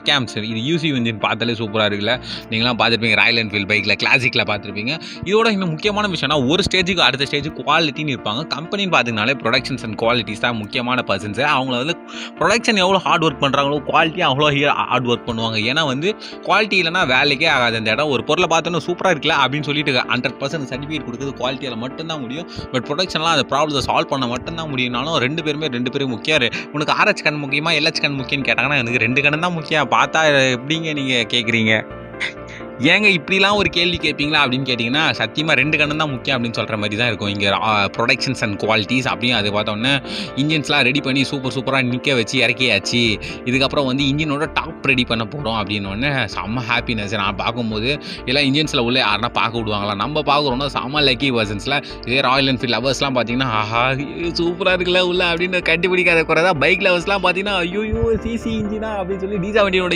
Games இது UC engine பார்த்தாலே சூப்பராக இருக்குல்ல. நீங்களாம் பார்த்துருப்பீங்க ராயல் என்ஃபீல்டு பைக்கில் கிளாசிக்கில் பார்த்துருப்பீங்க. இதோட இன்னும் முக்கியமான விஷயம்னா ஒரு ஸ்டேஜுக்கு அடுத்த ஸ்டேஜுக்கு குவாலிட்டின்னு இருப்பாங்க. கம்பெனின்னு பார்த்தீங்கனாலே ப்ரொடக்ஷன்ஸ் அண்ட் குவாலிட்டிஸ் தான் முக்கியமான பர்சன்ஸு. அவங்கள வந்து ப்ரொடக்ஷன் எவ்வளோ ஹார்ட் ஒர்க் பண்ணுறாங்களோ குவாலிட்டியாக அவ்வளோ ஹார்ட் ஒர்க் பண்ணுவாங்க. ஏன்னா வந்து குவாலிட்டி இல்லைனா வேலைக்கே ஆகாது. அந்த இடம் ஒரு பொருளை பார்த்தோன்னா சூப்பராக இருக்குல்ல அப்படின்னு சொல்லிட்டு 100% சர்டிஃபிகேட் கொடுக்குறது குவாலிட்டியால் மட்டும்தான் முடியும். பட் ப்ரொடக்ஷன்லாம் அந்த ப்ராப்ளத்தை சால்வ் பண்ண மட்டும்தான் முடியும்னாலும் ரெண்டு பேரும் முக்கியம். உனக்கு ஆர்ஹெச் கண் முக்கியமா எல்ஹெச் கண் முக்கியம்னு கேட்டாங்கன்னா எனக்கு 2 கண் தான் முக்கியம். பார்த்தா எப்படிங்க நீங்கள் கேட்குறீங்க? ஏங்க இப்படிலாம் ஒரு கேள்வி கேட்பீங்களா அப்படின்னு கேட்டிங்கன்னா சத்தியமாக 2 கண் தான் முக்கியம் அப்படின்னு சொல்கிற மாதிரி தான் இருக்கும் இங்கே ப்ரொடக்ஷன்ஸ் அண்ட் குவாலிட்டிஸ் அப்படின்னு. அது பார்த்தோன்னே இன்ஜின்ஸ்லாம் ரெடி பண்ணி சூப்பராக நிற்க வச்சு இறக்கியாச்சு. இதுக்கப்புறம் வந்து இன்ஜினோட டாப் ரெடி பண்ண போகிறோம் அப்படின்னோடனே செம்ம ஹாப்பினஸ். நான் பார்க்கும்போது எல்லாம் இன்ஜின்ஸில் உள்ள யாருன்னா பார்க்க விடுவாங்களா? நம்ம பார்க்குறோன்னா செம்ம லக்கி பர்சன்ஸில். இதே ராயல் என்ஃபீல்டு லவர்ஸ்லாம் பார்த்தீங்கன்னா ஆஹா சூப்பராக இருக்குல்ல உள்ள அப்படின்னு கண்டுபிடிக்காத குறை தான். பைக் லவர்ஸ்லாம் பார்த்தீங்கன்னா ஐயோ சிசி இன்ஜினா அப்படின்னு சொல்லி டீசா வண்டியோட